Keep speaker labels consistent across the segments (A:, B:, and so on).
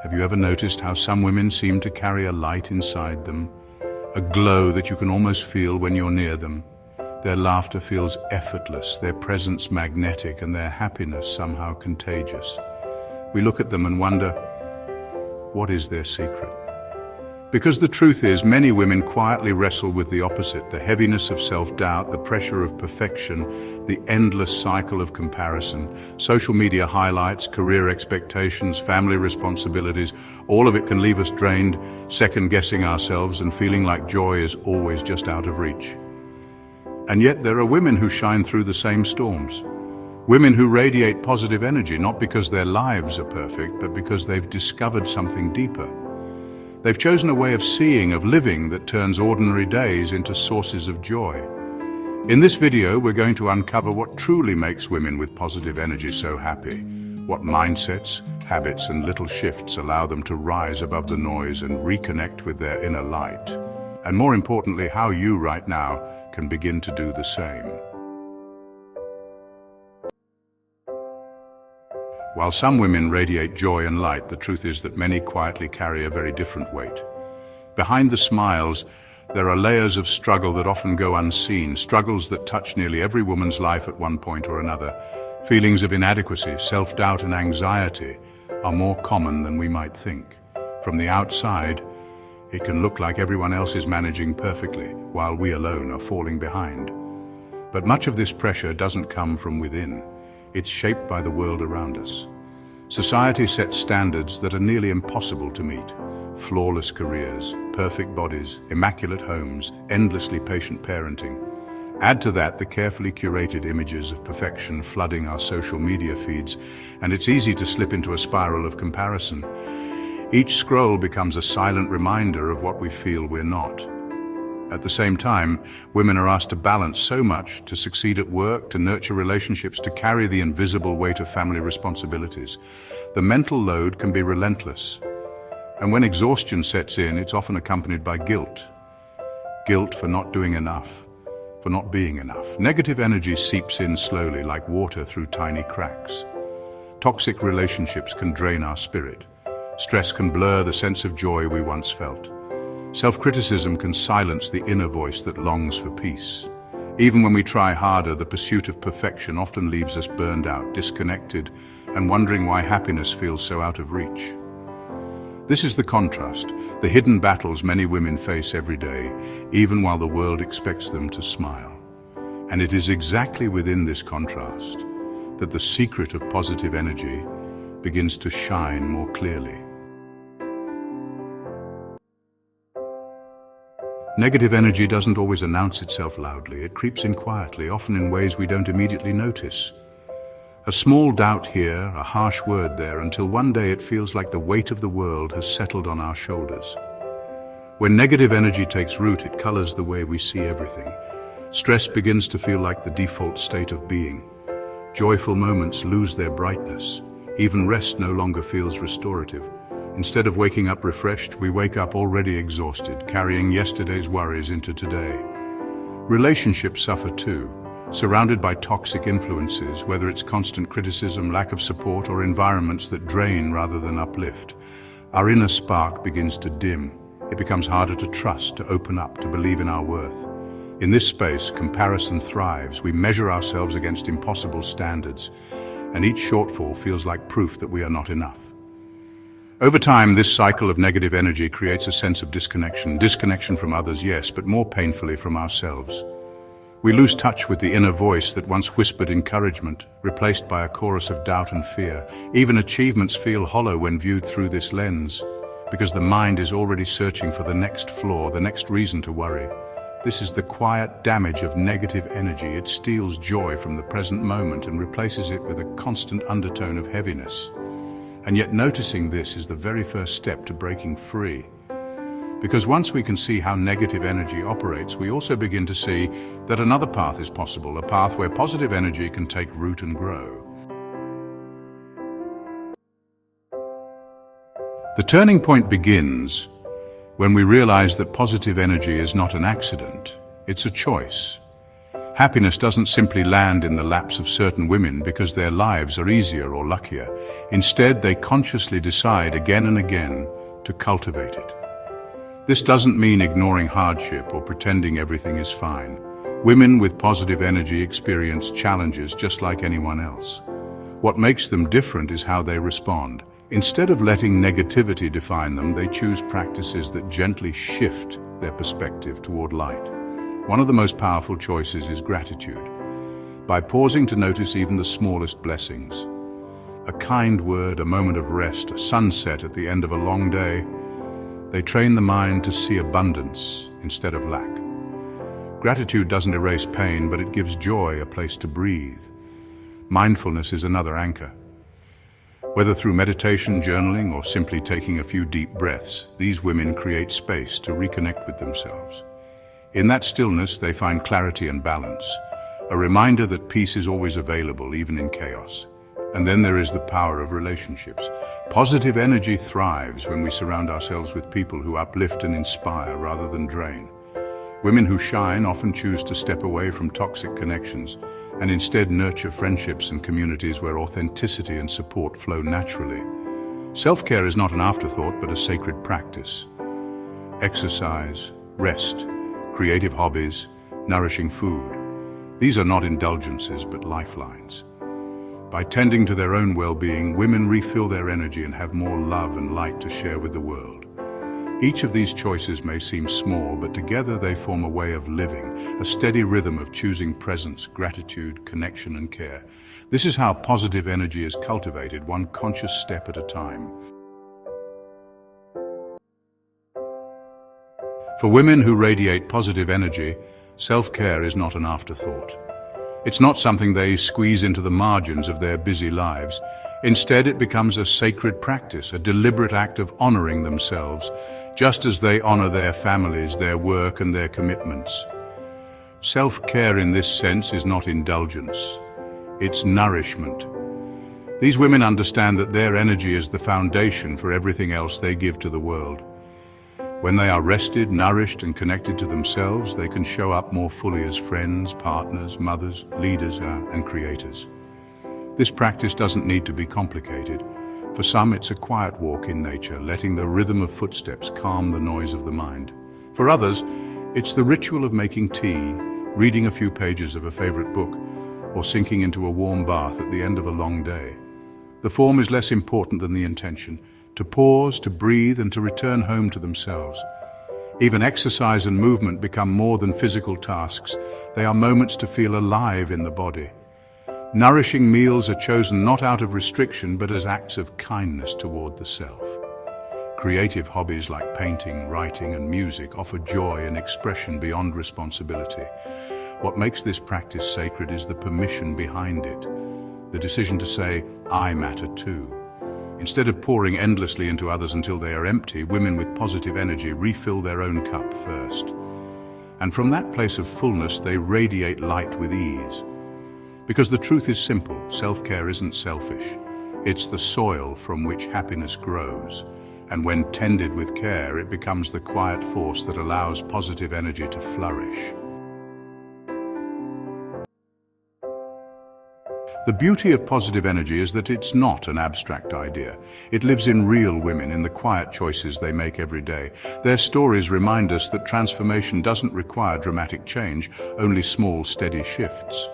A: Have you ever noticed how some women seem to carry a light inside them, a glow that you can almost feel when you're near them? Their laughter feels effortless, their presence magnetic, and their happiness somehow contagious. We look at them and wonder, what is their secret? Because the truth is, many women quietly wrestle with the opposite, the heaviness of self-doubt, the pressure of perfection, the endless cycle of comparison. Social media highlights, career expectations, family responsibilities, all of it can leave us drained, second-guessing ourselves and feeling like joy is always just out of reach. And yet there are women who shine through the same storms. Women who radiate positive energy, not because their lives are perfect, but because they've discovered something deeper. They've chosen a way of seeing, of living, that turns ordinary days into sources of joy. In this video, we're going to uncover what truly makes women with positive energy so happy, what mindsets, habits, and little shifts allow them to rise above the noise and reconnect with their inner light. And more importantly, how you right now can begin to do the same. While some women radiate joy and light, the truth is that many quietly carry a very different weight. Behind the smiles, there are layers of struggle that often go unseen, struggles that touch nearly every woman's life at one point or another. Feelings of inadequacy, self-doubt, and anxiety are more common than we might think. From the outside, it can look like everyone else is managing perfectly, while we alone are falling behind. But much of this pressure doesn't come from within. It's shaped by the world around us. Society sets standards that are nearly impossible to meet. Flawless careers, perfect bodies, immaculate homes, endlessly patient parenting. Add to that the carefully curated images of perfection flooding our social media feeds, and it's easy to slip into a spiral of comparison. Each scroll becomes a silent reminder of what we feel we're not. At the same time, women are asked to balance so much, to succeed at work, to nurture relationships, to carry the invisible weight of family responsibilities. The mental load can be relentless. And when exhaustion sets in, it's often accompanied by guilt. Guilt for not doing enough, for not being enough. Negative energy seeps in slowly, like water through tiny cracks. Toxic relationships can drain our spirit. Stress can blur the sense of joy we once felt. Self-criticism can silence the inner voice that longs for peace. Even when we try harder, the pursuit of perfection often leaves us burned out, disconnected, and wondering why happiness feels so out of reach. This is the contrast, the hidden battles many women face every day, even while the world expects them to smile. And it is exactly within this contrast that the secret of positive energy begins to shine more clearly. Negative energy doesn't always announce itself loudly. It creeps in quietly, often in ways we don't immediately notice. A small doubt here, a harsh word there, until one day it feels like the weight of the world has settled on our shoulders. When negative energy takes root, it colors the way we see everything. Stress begins to feel like the default state of being. Joyful moments lose their brightness. Even rest no longer feels restorative. Instead of waking up refreshed, we wake up already exhausted, carrying yesterday's worries into today. Relationships suffer too, surrounded by toxic influences, whether it's constant criticism, lack of support, or environments that drain rather than uplift. Our inner spark begins to dim. It becomes harder to trust, to open up, to believe in our worth. In this space, comparison thrives. We measure ourselves against impossible standards, and each shortfall feels like proof that we are not enough. Over time, this cycle of negative energy creates a sense of disconnection from others, yes, but more painfully from ourselves. We lose touch with the inner voice that once whispered encouragement, replaced by a chorus of doubt and fear. Even achievements feel hollow when viewed through this lens, because the mind is already searching for the next flaw, the next reason to worry. This is the quiet damage of negative energy. It steals joy from the present moment and replaces it with a constant undertone of heaviness. And yet noticing this is the very first step to breaking free. Because once we can see how negative energy operates, we also begin to see that another path is possible, a path where positive energy can take root and grow. The turning point begins when we realize that positive energy is not an accident, it's a choice. Happiness doesn't simply land in the laps of certain women because their lives are easier or luckier. Instead, they consciously decide again and again to cultivate it. This doesn't mean ignoring hardship or pretending everything is fine. Women with positive energy experience challenges just like anyone else. What makes them different is how they respond. Instead of letting negativity define them, they choose practices that gently shift their perspective toward light. One of the most powerful choices is gratitude. By pausing to notice even the smallest blessings, a kind word, a moment of rest, a sunset at the end of a long day, they train the mind to see abundance instead of lack. Gratitude doesn't erase pain, but it gives joy a place to breathe. Mindfulness is another anchor. Whether through meditation, journaling, or simply taking a few deep breaths, these women create space to reconnect with themselves. In that stillness, they find clarity and balance, a reminder that peace is always available, even in chaos. And then there is the power of relationships. Positive energy thrives when we surround ourselves with people who uplift and inspire rather than drain. Women who shine often choose to step away from toxic connections and instead nurture friendships and communities where authenticity and support flow naturally. Self-care is not an afterthought, but a sacred practice. Exercise, rest, creative hobbies, nourishing food. These are not indulgences, but lifelines. By tending to their own well-being, women refill their energy and have more love and light to share with the world. Each of these choices may seem small, but together they form a way of living, a steady rhythm of choosing presence, gratitude, connection, and care. This is how positive energy is cultivated, one conscious step at a time. For women who radiate positive energy, self-care is not an afterthought. It's not something they squeeze into the margins of their busy lives. Instead, it becomes a sacred practice, a deliberate act of honoring themselves, just as they honor their families, their work, and their commitments. Self-care in this sense is not indulgence. It's nourishment. These women understand that their energy is the foundation for everything else they give to the world. When they are rested, nourished, and connected to themselves, they can show up more fully as friends, partners, mothers, leaders, and creators. This practice doesn't need to be complicated. For some, it's a quiet walk in nature, letting the rhythm of footsteps calm the noise of the mind. For others, it's the ritual of making tea, reading a few pages of a favorite book, or sinking into a warm bath at the end of a long day. The form is less important than the intention, to pause, to breathe, and to return home to themselves. Even exercise and movement become more than physical tasks. They are moments to feel alive in the body. Nourishing meals are chosen not out of restriction, but as acts of kindness toward the self. Creative hobbies like painting, writing, and music offer joy and expression beyond responsibility. What makes this practice sacred is the permission behind it, the decision to say, I matter too. Instead of pouring endlessly into others until they are empty, women with positive energy refill their own cup first. And from that place of fullness, they radiate light with ease. Because the truth is simple, self-care isn't selfish. It's the soil from which happiness grows. And when tended with care, it becomes the quiet force that allows positive energy to flourish. The beauty of positive energy is that it's not an abstract idea. It lives in real women, in the quiet choices they make every day. Their stories remind us that transformation doesn't require dramatic change, only small, steady shifts.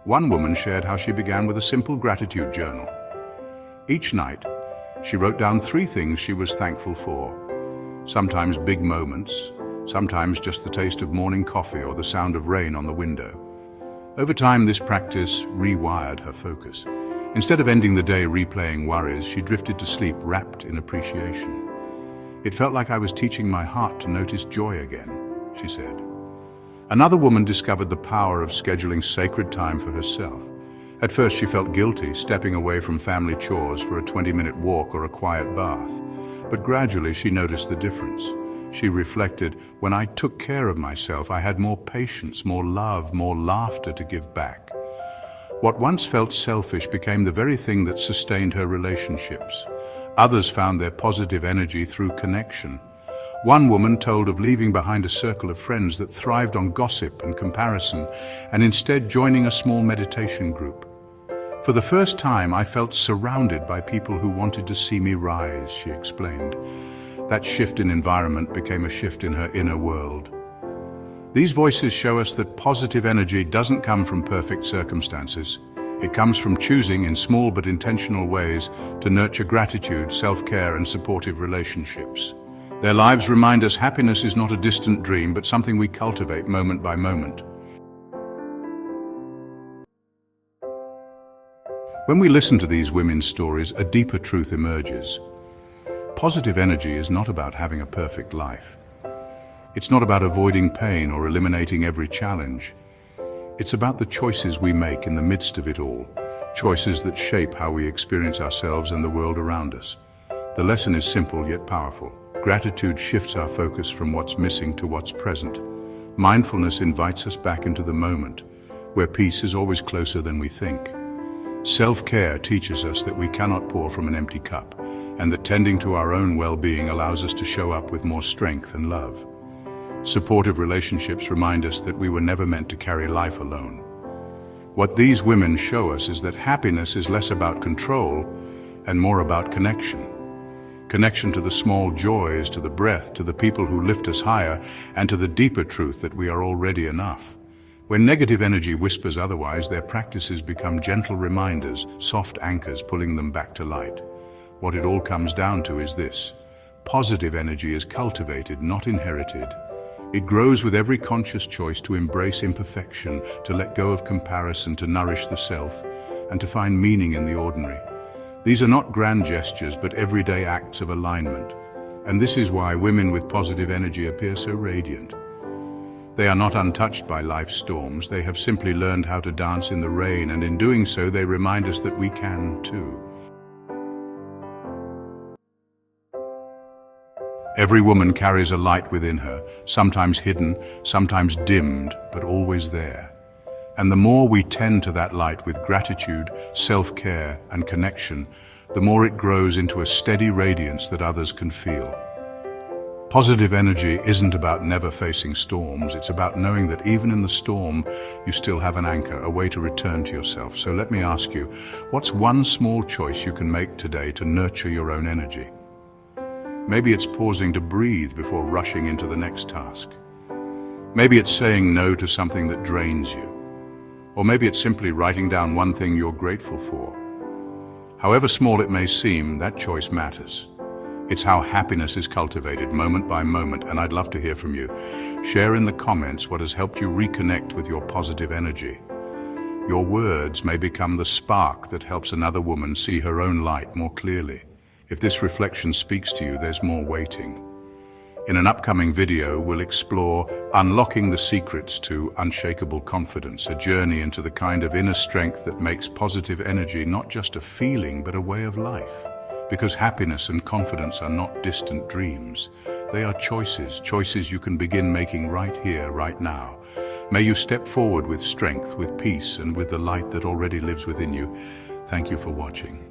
A: One woman shared how she began with a simple gratitude journal. Each night, she wrote down 3 things she was thankful for. Sometimes big moments, sometimes just the taste of morning coffee or the sound of rain on the window. Over time, this practice rewired her focus. Instead of ending the day replaying worries, she drifted to sleep wrapped in appreciation. It felt like I was teaching my heart to notice joy again, she said. Another woman discovered the power of scheduling sacred time for herself. At first, she felt guilty, stepping away from family chores for a 20-minute walk or a quiet bath. But gradually, she noticed the difference. She reflected, when I took care of myself, I had more patience, more love, more laughter to give back. What once felt selfish became the very thing that sustained her relationships. Others found their positive energy through connection. One woman told of leaving behind a circle of friends that thrived on gossip and comparison, and instead joining a small meditation group. For the first time, I felt surrounded by people who wanted to see me rise, she explained. That shift in environment became a shift in her inner world. These voices show us that positive energy doesn't come from perfect circumstances. It comes from choosing in small but intentional ways to nurture gratitude, self-care, and supportive relationships. Their lives remind us happiness is not a distant dream, but something we cultivate moment by moment. When we listen to these women's stories, a deeper truth emerges. Positive energy is not about having a perfect life. It's not about avoiding pain or eliminating every challenge. It's about the choices we make in the midst of it all, choices that shape how we experience ourselves and the world around us. The lesson is simple yet powerful. Gratitude shifts our focus from what's missing to what's present. Mindfulness invites us back into the moment, where peace is always closer than we think. Self-care teaches us that we cannot pour from an empty cup, and that tending to our own well-being allows us to show up with more strength and love. Supportive relationships remind us that we were never meant to carry life alone. What these women show us is that happiness is less about control and more about connection. Connection to the small joys, to the breath, to the people who lift us higher, and to the deeper truth that we are already enough. When negative energy whispers otherwise, their practices become gentle reminders, soft anchors pulling them back to light. What it all comes down to is this: positive energy is cultivated, not inherited. It grows with every conscious choice to embrace imperfection, to let go of comparison, to nourish the self, and to find meaning in the ordinary. These are not grand gestures, but everyday acts of alignment. And this is why women with positive energy appear so radiant. They are not untouched by life's storms. They have simply learned how to dance in the rain, and in doing so, they remind us that we can too. Every woman carries a light within her, sometimes hidden, sometimes dimmed, but always there. And the more we tend to that light with gratitude, self-care, and connection, the more it grows into a steady radiance that others can feel. Positive energy isn't about never facing storms. It's about knowing that even in the storm, you still have an anchor, a way to return to yourself. So let me ask you, what's one small choice you can make today to nurture your own energy? Maybe it's pausing to breathe before rushing into the next task. Maybe it's saying no to something that drains you. Or maybe it's simply writing down one thing you're grateful for. However small it may seem, that choice matters. It's how happiness is cultivated moment by moment, and I'd love to hear from you. Share in the comments what has helped you reconnect with your positive energy. Your words may become the spark that helps another woman see her own light more clearly. If this reflection speaks to you, there's more waiting. In an upcoming video, we'll explore unlocking the secrets to unshakable confidence, a journey into the kind of inner strength that makes positive energy not just a feeling, but a way of life. Because happiness and confidence are not distant dreams. They are choices you can begin making right here, right now. May you step forward with strength, with peace, and with the light that already lives within you. Thank you for watching.